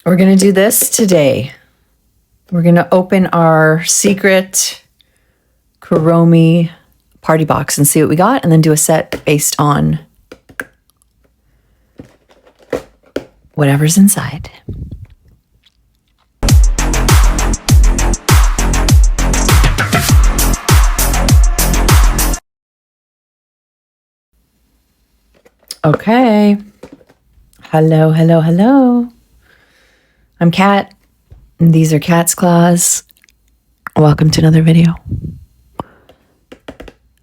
We're going to do this today. We're going to open our secret KUROMI party box and see what we got, and then do a set based on whatever's inside. Okay. Hello, hello, hello. I'm Kat, and these are Kat's Claws. Welcome to another video.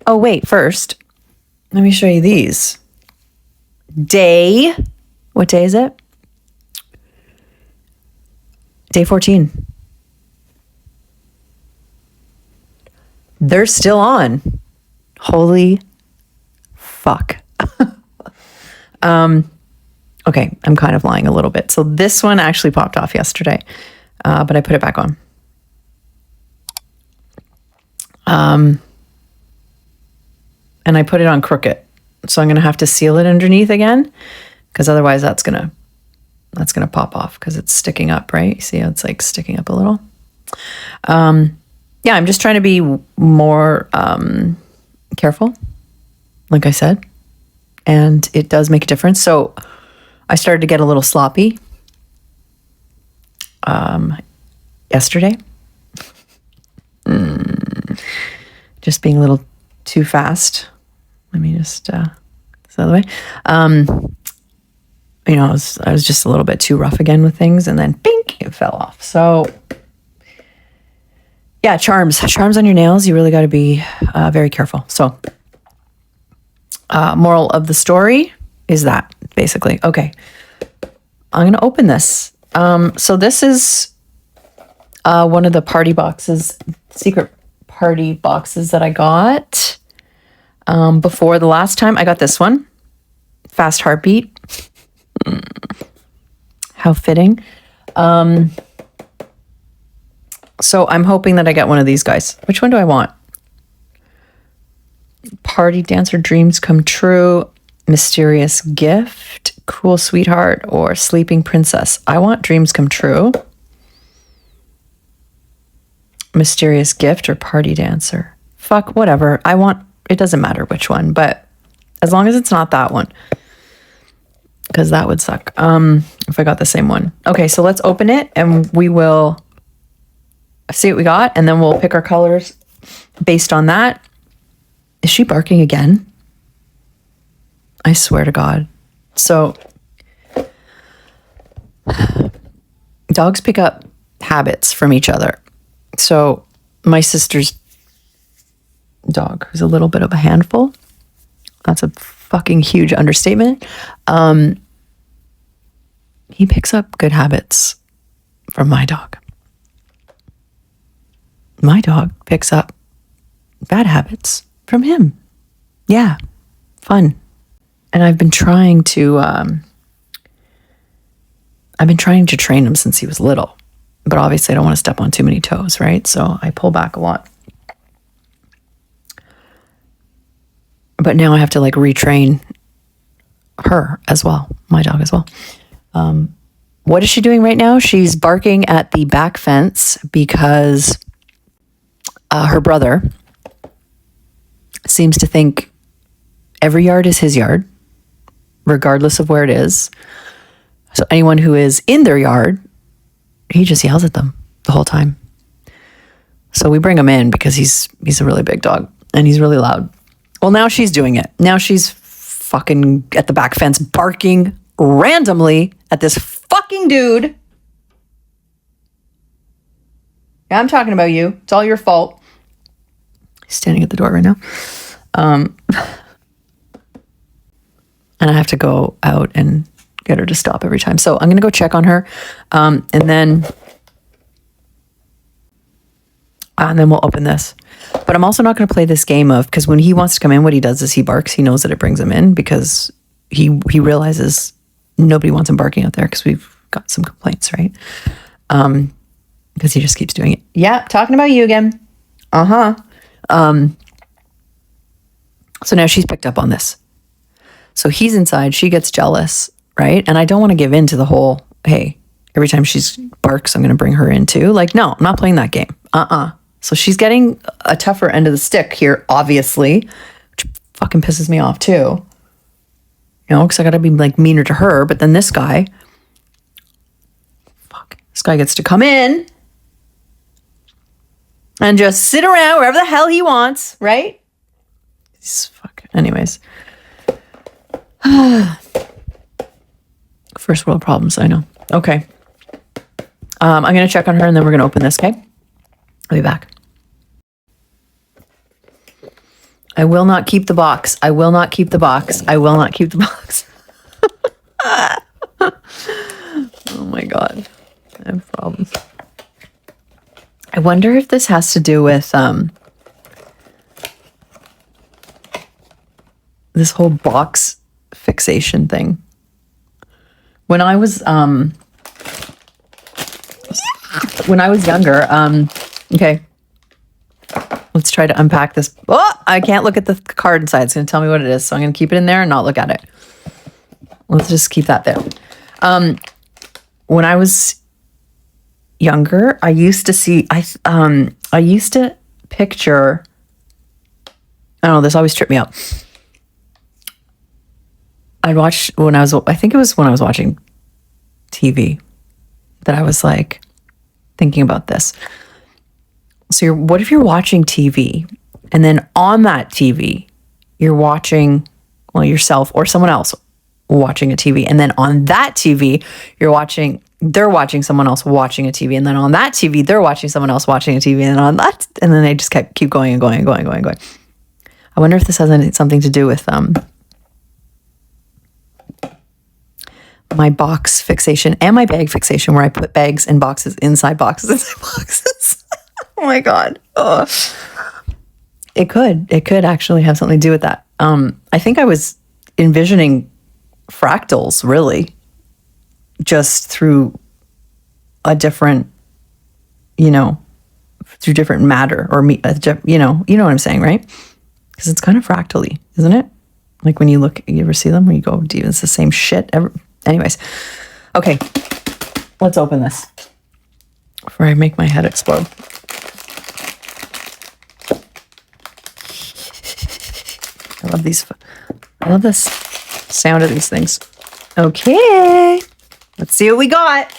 Oh, wait, first, let me show you these. What day is it? Day 14. They're still on. Holy fuck. Okay, I'm kind of lying a little bit. So this one actually popped off yesterday, but I put it back on. And I put it on crooked. So I'm going to have to seal it underneath again, because otherwise that's going to pop off because it's sticking up, right? You see how it's like sticking up a little? Yeah, I'm just trying to be more careful, like I said, and it does make a difference. So I started to get a little sloppy yesterday. Just being a little too fast. Let me just this other way. You know, I was just a little bit too rough again with things, and then bink, it fell off. So yeah, charms on your nails. You really got to be very careful. So moral of the story is that, basically. Okay, I'm going to open this. So this is one of the party boxes, secret party boxes that I got before the last time. I got this one, Fast Heartbeat. How fitting. So I'm hoping that I get one of these guys. Which one do I want? Party Dancer Dreams Come True, Mysterious Gift, Cool Sweetheart, or Sleeping Princess. I want Dreams Come True, Mysterious Gift, or Party Dancer. Fuck, whatever. It doesn't matter which one, but as long as it's not that one, because that would suck if I got the same one. Okay, so let's open it and we will see what we got, and then we'll pick our colors based on that. Is she barking again? I swear to God. So dogs pick up habits from each other. So my sister's dog, who's a little bit of a handful, that's a fucking huge understatement. He picks up good habits from my dog. My dog picks up bad habits from him. Yeah, fun. And I've been trying to train him since he was little, but obviously I don't want to step on too many toes, right? So I pull back a lot. But now I have to like retrain her as well, my dog as well. What is she doing right now? She's barking at the back fence because her brother seems to think every yard is his yard, regardless of where it is. So anyone who is in their yard, he just yells at them the whole time. So we bring him in because he's a really big dog and he's really loud. Well, now she's doing it. Now she's fucking at the back fence barking randomly at this fucking dude. Yeah, I'm talking about you. It's all your fault. He's standing at the door right now. And I have to go out and get her to stop every time. So I'm going to go check on her. And then we'll open this. But I'm also not going to play this game of, because when he wants to come in, what he does is he barks. He knows that it brings him in because he realizes nobody wants him barking out there because we've got some complaints, right? Because he just keeps doing it. Yeah, talking about you again. Uh-huh. So now she's picked up on this. So he's inside. She gets jealous, right? And I don't want to give in to the whole, hey, every time she barks, I'm going to bring her in too. Like, no, I'm not playing that game. So she's getting a tougher end of the stick here, obviously, which fucking pisses me off too. You know, because I got to be like meaner to her. But then this guy, this guy gets to come in and just sit around wherever the hell he wants, right? Anyways. First world problems, I know. Okay. I'm going to check on her and then we're going to open this, okay? I'll be back. I will not keep the box. I will not keep the box. I will not keep the box. Oh my God. I have problems. I wonder if this has to do with this whole box fixation thing. When I was younger, okay, let's try to unpack this. Oh, I can't look at the card inside. It's going to tell me what it is. So I'm going to keep it in there and not look at it. Let's just keep that there. When I was younger, I used to see, I used to picture, I don't know, this always tripped me up. I'd watch I think it was when I was watching TV that I was like thinking about this. So what if you're watching TV and then on that TV, you're watching, well, yourself or someone else watching a TV. And then on that TV, they're watching someone else watching a TV. And then on that TV, they're watching someone else watching a TV. And on that, and then they just keep going and going and going and going and going. I wonder if this has something to do with my box fixation and my bag fixation, where I put bags and boxes inside boxes inside boxes. Oh my God. Oh. It could actually have something to do with that. I think I was envisioning fractals, really, just through a different, through different matter or you know what I'm saying, right? Because it's kind of fractally, isn't it? Like when you ever see them where you go, dude, it's the same shit. Anyways, okay, let's open this before I make my head explode. I love this sound of these things. Okay, let's see what we got.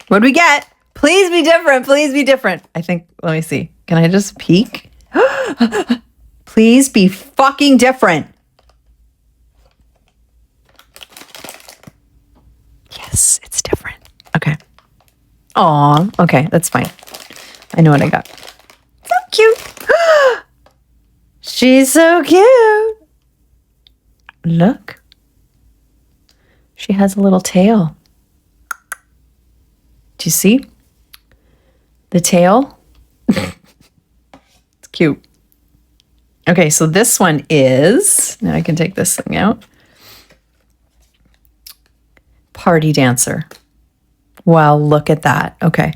What do we get? Please be different. Please be different. I think, let me see. Can I just peek? Please be fucking different. Yes, it's different. Okay. Aw, okay, that's fine. I know what I got. So cute. She's so cute. Look. She has a little tail. Do you see? The tail? It's cute. Okay, so this one is, now I can take this thing out. Party dancer. Wow, look at that. Okay.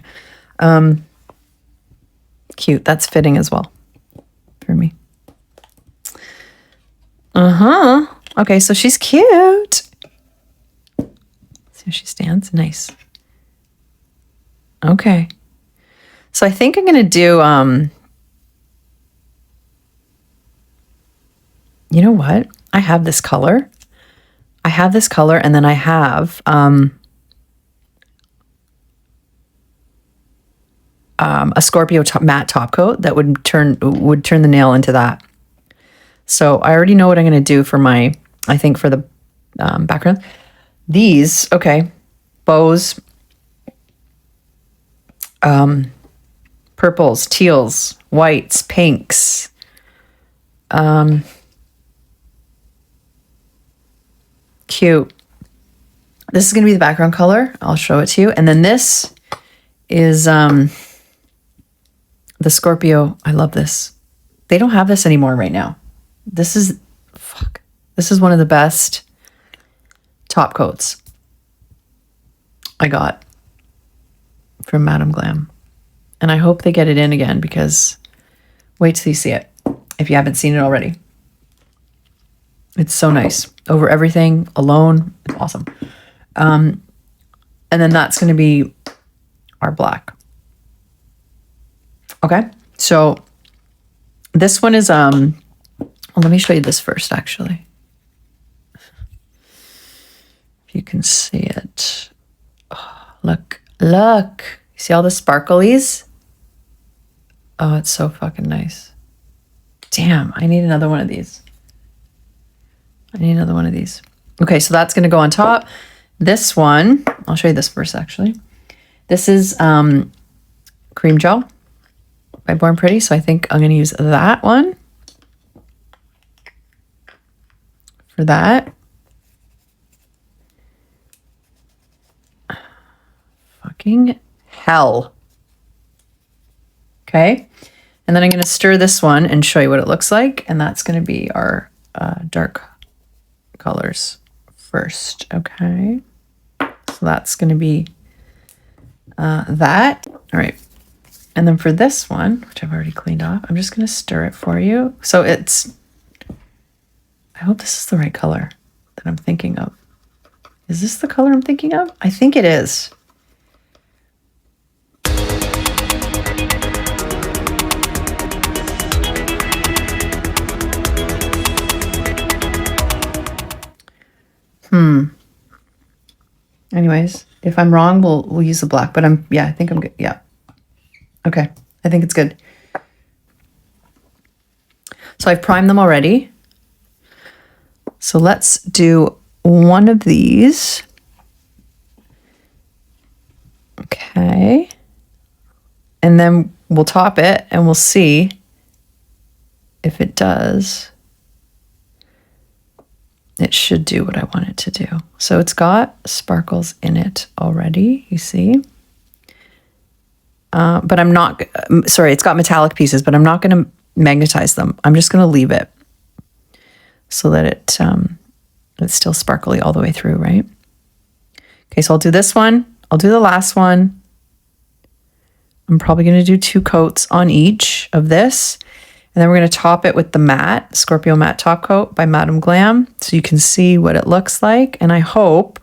Cute. That's fitting as well for me. Okay, so she's cute. See how she stands? Nice. Okay. So I think I'm going to do, you know what? I have this color. And then I have a Scorpio matte top coat that would turn the nail into that. So I already know what I'm going to do for the background. These, okay, bows, purples, teals, whites, pinks, cute. This is going to be the background color. I'll show it to you. And then this is the Scorpio. I love this. They don't have this anymore right now. This is one of the best top coats I got from Madame Glam. And I hope they get it in again, because wait till you see it if you haven't seen it already. It's so nice. Over everything, alone. It's awesome. And then that's going to be our black. Okay. So this one is, well, let me show you this first, actually. If you can see it. Oh, look. You see all the sparklies? Oh, it's so fucking nice. Damn, I need another one of these. Okay, so that's going to go on top. This one, I'll show you this first, actually. This is Cream Gel by Born Pretty. So I think I'm going to use that one for that. Fucking hell. Okay. And then I'm going to stir this one and show you what it looks like. And that's going to be our dark colors first. Okay. So that's going to be that. All right. And then for this one, which I've already cleaned off, I'm just going to stir it for you. So it's, I hope this is the right color that I'm thinking of. Is this the color I'm thinking of? I think it is. Anyways, if I'm wrong, we'll use the black, but I think I'm good. Yeah. Okay. I think it's good. So I've primed them already. So let's do one of these. Okay. And then we'll top it and we'll see if it does. It should do what I want it to do. So it's got sparkles in it already, you see. But I'm not, sorry, it's got metallic pieces, but I'm not going to magnetize them. I'm just going to leave it so that it's still sparkly all the way through, right? Okay, so I'll do this one. I'll do the last one. I'm probably going to do 2 coats on each of this. And then we're going to top it with the matte, Scorpio matte top coat by Madame Glam. So you can see what it looks like. And I hope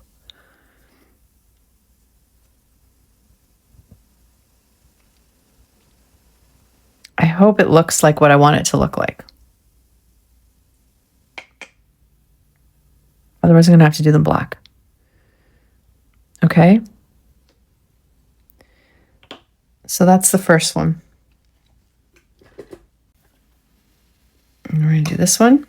it looks like what I want it to look like. Otherwise, I'm going to have to do them black. Okay. So that's the first one. And we're going to do this one.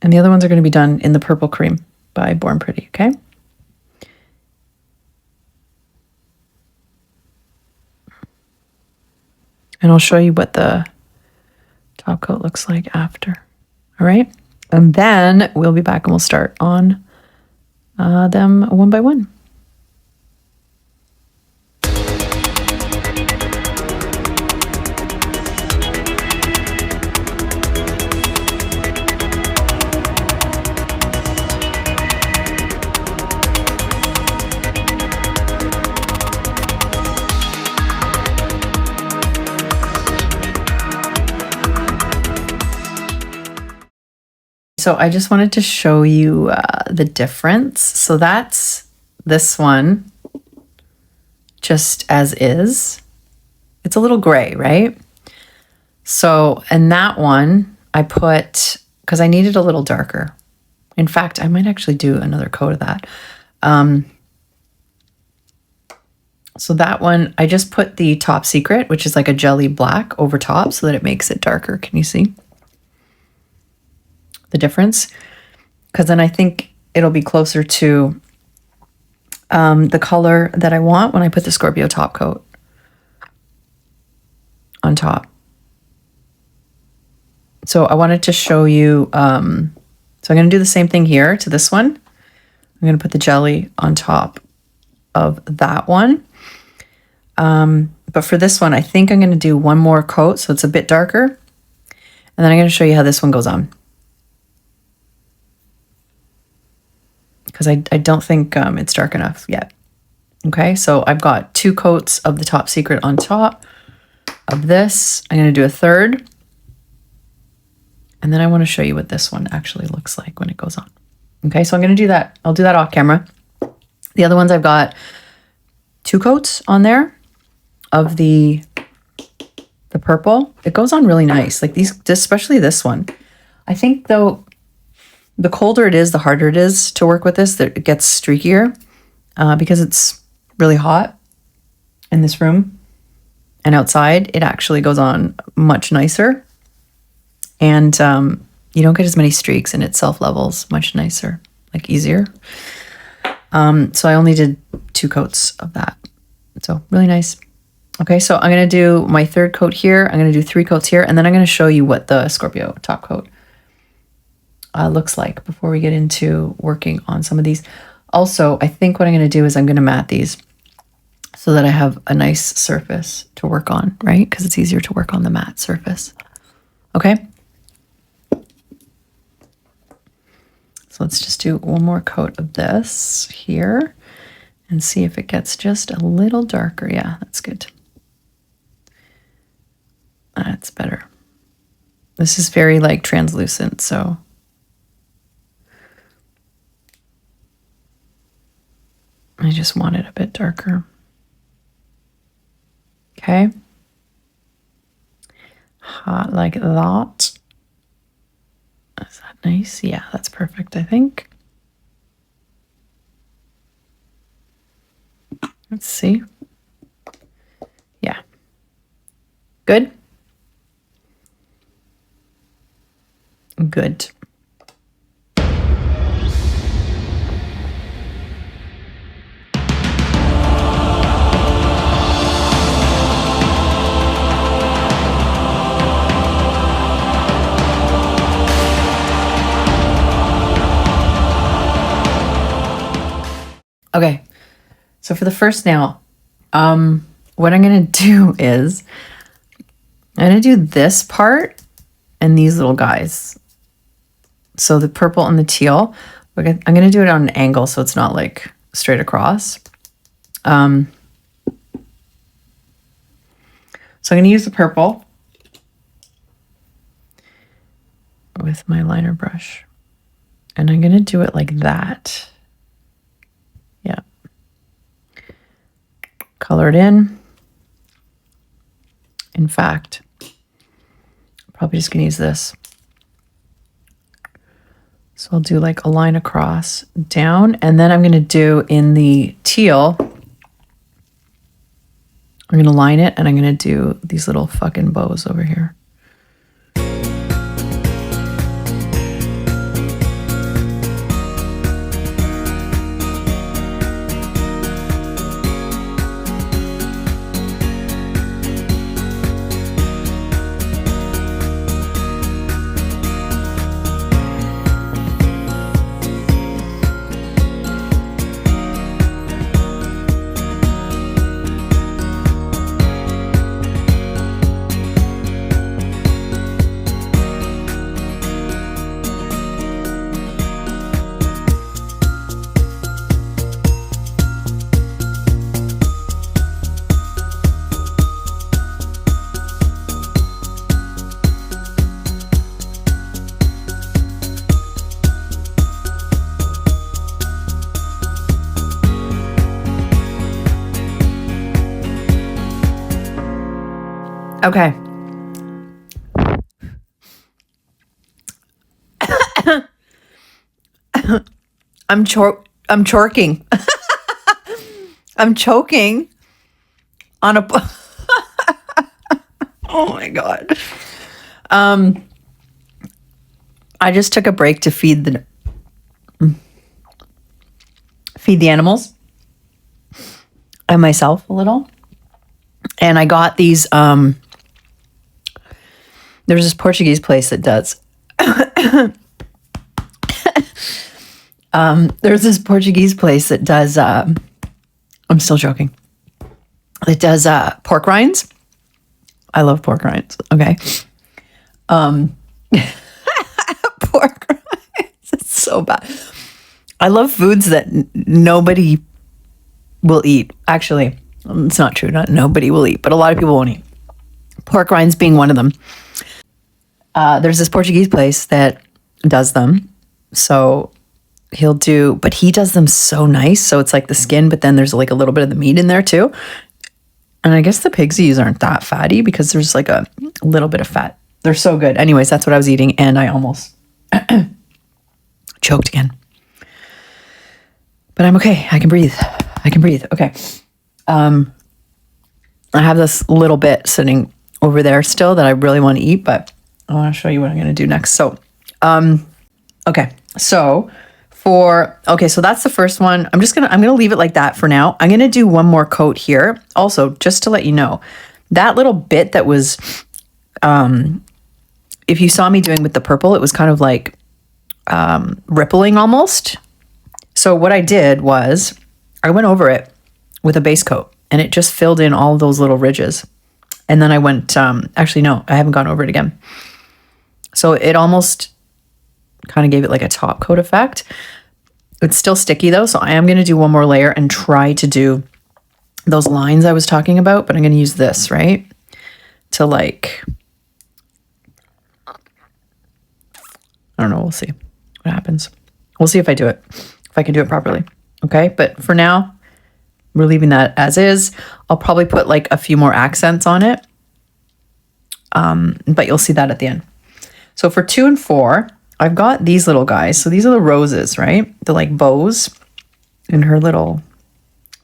And the other ones are going to be done in the Purple Cream by Born Pretty, okay? And I'll show you what the top coat looks like after. All right? And then we'll be back and we'll start on them one by one. So I just wanted to show you the difference. So that's this one, just as is. It's a little gray, right? So, and that one I put, because I needed a little darker. In fact, I might actually do another coat of that. So that one, I just put the Top Secret, which is like a jelly black over top so that it makes it darker. Can you see the difference? Because then I think it'll be closer to the color that I want when I put the Scorpio top coat on top. So I wanted to show you, so I'm going to do the same thing here to this one. I'm going to put the jelly on top of that one. But for this one, I think I'm going to do one more coat so it's a bit darker. And then I'm going to show you how this one goes on. Because I don't think it's dark enough yet. Okay, so I've got 2 coats of the Top Secret on top of this. I'm going to do a third. And then I want to show you what this one actually looks like when it goes on. Okay, so I'm going to do that. I'll do that off camera. The other ones I've got 2 coats on there of the purple. It goes on really nice. Like these, especially this one. I think though, the colder it is, the harder it is to work with this. That it gets streakier because it's really hot in this room. And outside, it actually goes on much nicer. And you don't get as many streaks, and it self-levels much nicer, like easier. So I only did 2 coats of that. So really nice. Okay, so I'm going to do my 3rd coat here. I'm going to do 3 coats here, and then I'm going to show you what the Scorpio top coat looks like before we get into working on some of these. Also, I think what I'm going to do is I'm going to mat these so that I have a nice surface to work on, right? Because it's easier to work on the matte surface. Okay. So let's just do one more coat of this here and see if it gets just a little darker. Yeah, that's good. That's better. This is very like translucent, so I just want it a bit darker. Okay. Hot like that. Is that nice? Yeah, that's perfect, I think. Let's see. Yeah. Good? Good. Okay, so for the first nail, what I'm going to do is I'm going to do this part and these little guys. So the purple and the teal, I'm going to do it on an angle so it's not like straight across. So I'm going to use the purple with my liner brush, and I'm going to do it like that. Yeah. Color it in. In fact, I'm probably just going to use this. So I'll do like a line across, down, and then I'm going to do in the teal, I'm going to line it, and I'm going to do these little fucking bows over here. Okay. I'm choking. I'm choking on a oh my God. I just took a break to feed the animals and myself a little. And I got these there's this Portuguese place that does there's this Portuguese place that does I'm still joking. It does pork rinds. I love pork rinds. Okay. Pork rinds. It's so bad. I love foods that nobody will eat. Actually, it's not true. Not nobody will eat, but a lot of people won't eat. Pork rinds being one of them. There's this Portuguese place that does them. So he'll do, but he does them so nice. So it's like the skin, but then there's like a little bit of the meat in there too. And I guess the pigsies aren't that fatty because there's like a little bit of fat. They're so good. Anyways, that's what I was eating, and I almost choked again. But I'm okay. I can breathe. I can breathe. Okay. I have this little bit sitting over there still that I really want to eat, but I want to show you what I'm going to do next. So, okay. So so that's the first one. I'm going to leave it like that for now. I'm going to do one more coat here. Also, just to let you know, that little bit that was, if you saw me doing with the purple, it was kind of like, rippling almost. So what I did was I went over it with a base coat and it just filled in all of those little ridges. And then I went, actually, no, I haven't gone over it again. So it almost kind of gave it like a top coat effect. It's still sticky though. So I am going to do one more layer and try to do those lines I was talking about, but I'm going to use this, right? To like, I don't know. We'll see what happens. We'll see if I do it, if I can do it properly. Okay. But for now, we're leaving that as is. I'll probably put like a few more accents on it. But you'll see that at the end. So for 2 and 4, I've got these little guys. So these are the roses, right? They're like bows in her little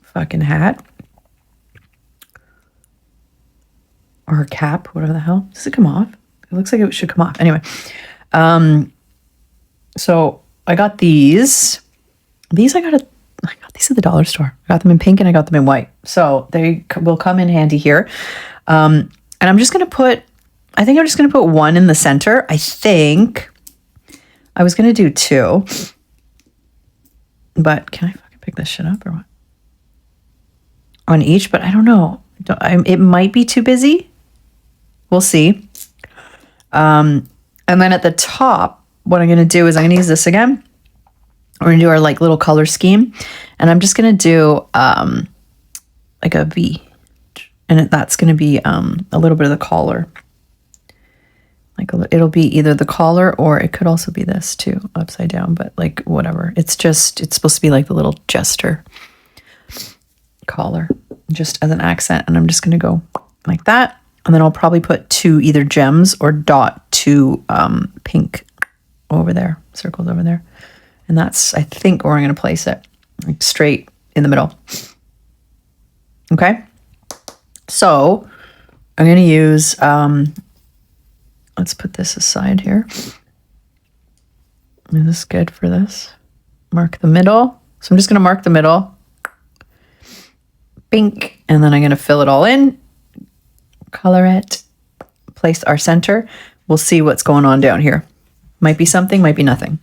fucking hat. Or her cap, whatever the hell. Does it come off? It looks like it should come off. Anyway. So I got these. I got these at the dollar store. I got them in pink and I got them in white. So they will come in handy here. And I'm just going to put, I think I'm just going to put one in the center. I think I was going to do 2. But can I fucking pick this shit up or what? On each, but I don't know. It might be too busy. We'll see. And then at the top, what I'm going to do is I'm going to use this again. We're going to do our like little color scheme. And I'm just going to do like a V. And that's going to be a little bit of the collar. Like it'll be either the collar or it could also be this too, upside down, but like whatever. It's supposed to be like the little jester collar, just as an accent. And I'm just going to go like that. And then I'll probably put 2 either gems or dot 2 pink over there, circles over there. And that's, I think, where I'm going to place it, like straight in the middle. Okay. So I'm going to use, let's put this aside here. Is this good for this? Mark the middle. So I'm just going to mark the middle. Pink. And then I'm going to fill it all in. Color it. Place our center. We'll see what's going on down here. Might be something, might be nothing.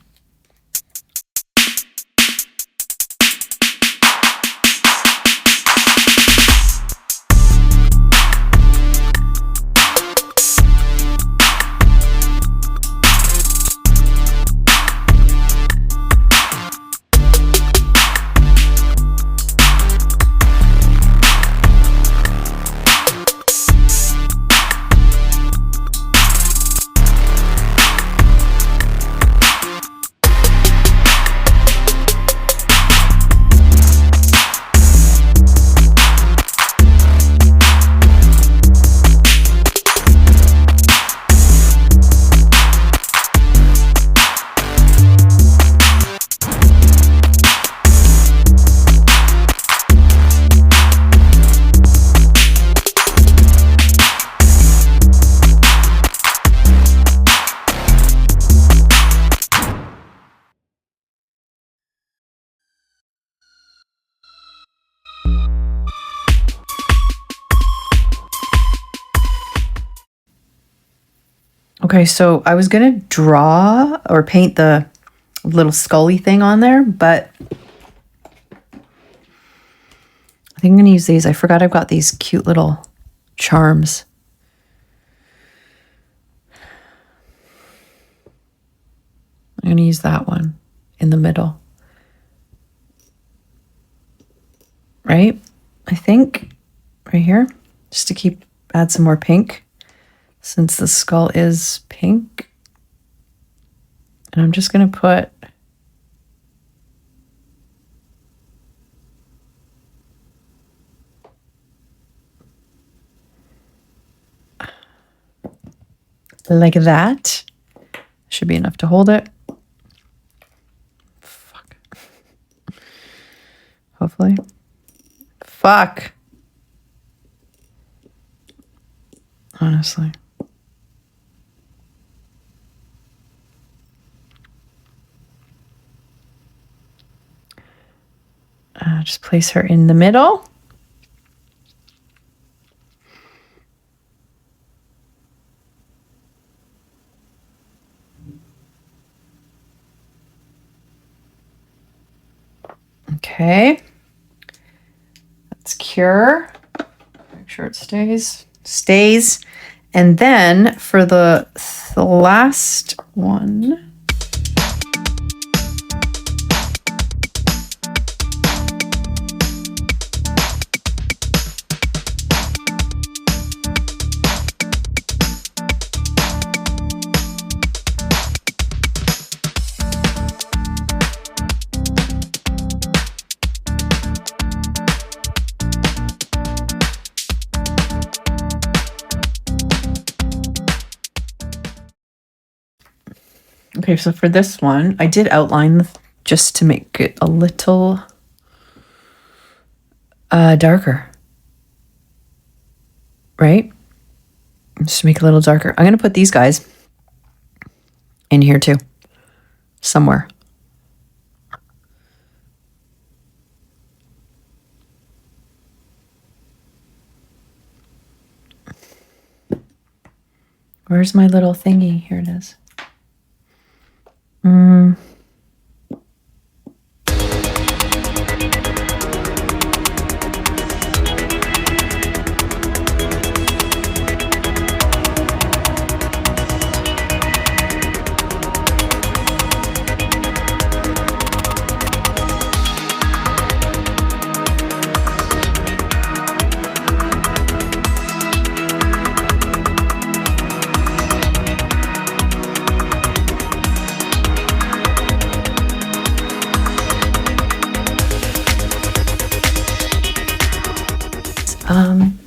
Okay, so I was going to draw or paint the little scully thing on there, but I think I'm going to use these. I forgot I've got these cute little charms. I'm going to use that one in the middle. Right? I think right here, just to add some more pink. Since the skull is pink. And I'm just going to put like that. Should be enough to hold it. Fuck. Hopefully. Fuck. Honestly. Just place her in the middle. Okay. Let's cure. Make sure it stays. And then for the last one, okay, so for this one, I did outline just to make it a little darker, right? Just to make it a little darker. I'm going to put these guys in here too, somewhere. Where's my little thingy? Here it is.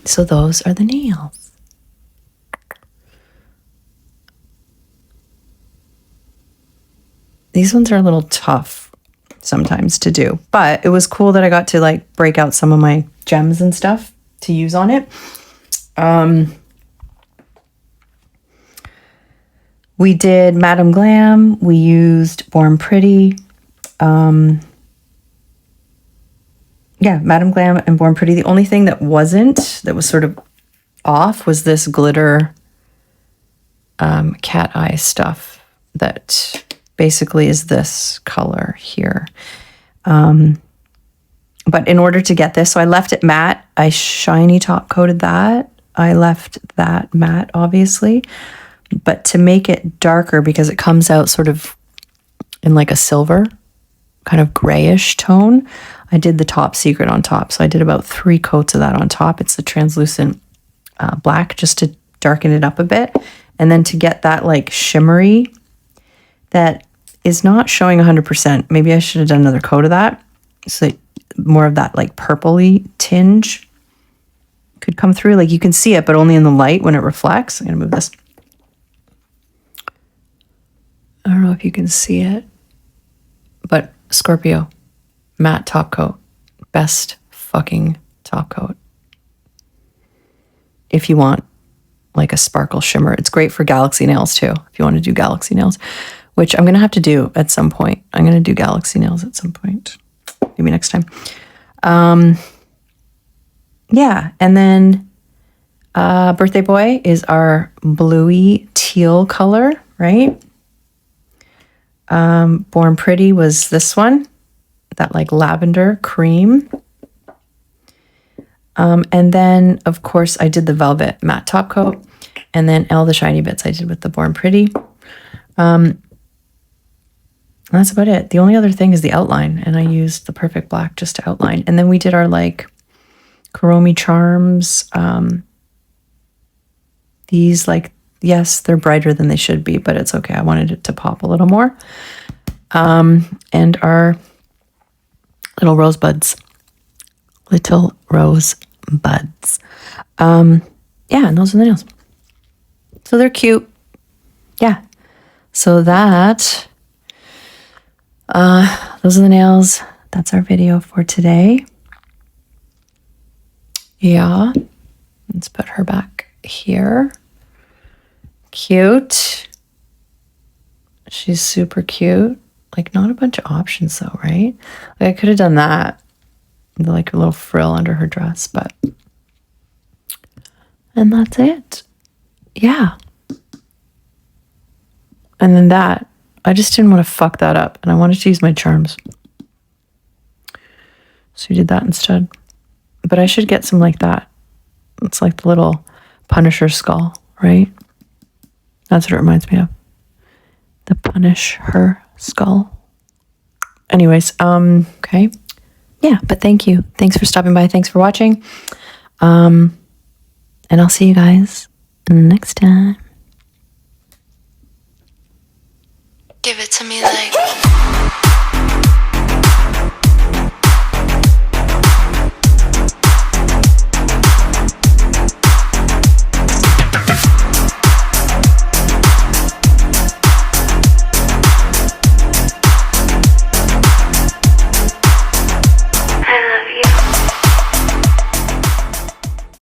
So those are the nails. These ones are a little tough sometimes to do, but it was cool that I got to like break out some of my gems and stuff to use on it. We did Madame Glam. We used Born Pretty. Yeah, Madame Glam and Born Pretty. The only thing that was sort of off was this glitter cat eye stuff that basically is this color here. But in order to get this, so I left it matte. I shiny top coated that. I left that matte, obviously. But to make it darker, because it comes out sort of in like a silver, kind of grayish tone, I did the top secret on top. So I did about 3 coats of that on top. It's the translucent black, just to darken it up a bit. And then to get that like shimmery that is not showing 100%. Maybe I should have done another coat of that, so that more of that like purpley tinge could come through. Like you can see it, but only in the light when it reflects. I'm gonna move this. I don't know if you can see it, but Scorpio matte top coat, best fucking top coat. If you want like a sparkle shimmer, it's great for galaxy nails too. If you want to do galaxy nails, which I'm gonna have to do at some point. I'm gonna do galaxy nails at some point, maybe next time. Yeah, and then Birthday Boy is our bluey teal color, right? Born Pretty was this one, that like lavender cream. And then of course I did the velvet matte top coat, and then all the shiny bits I did with the Born Pretty. That's about it. The only other thing is the outline, and I used the Perfect Black just to outline. And then we did our like KUROMI Charms. These like, yes, they're brighter than they should be, but it's okay. I wanted it to pop a little more. And our little rosebuds. Little rosebuds. Yeah, and those are the nails. So they're cute. yeah. So that, those are the nails. That's our video for today. Yeah. Let's put her back here. Cute. She's super cute. Like, not a bunch of options though, right? Like, I could have done that. Like a little frill under her dress, but. And that's it. Yeah. And then that, I just didn't want to fuck that up. And I wanted to use my charms. So we did that instead. But I should get some like that. It's like the little Punisher skull, right? That's what it reminds me of. The Punisher skull. Anyways, okay. Yeah, but thank you. Thanks for stopping by. Thanks for watching. And I'll see you guys next time. Give it to me like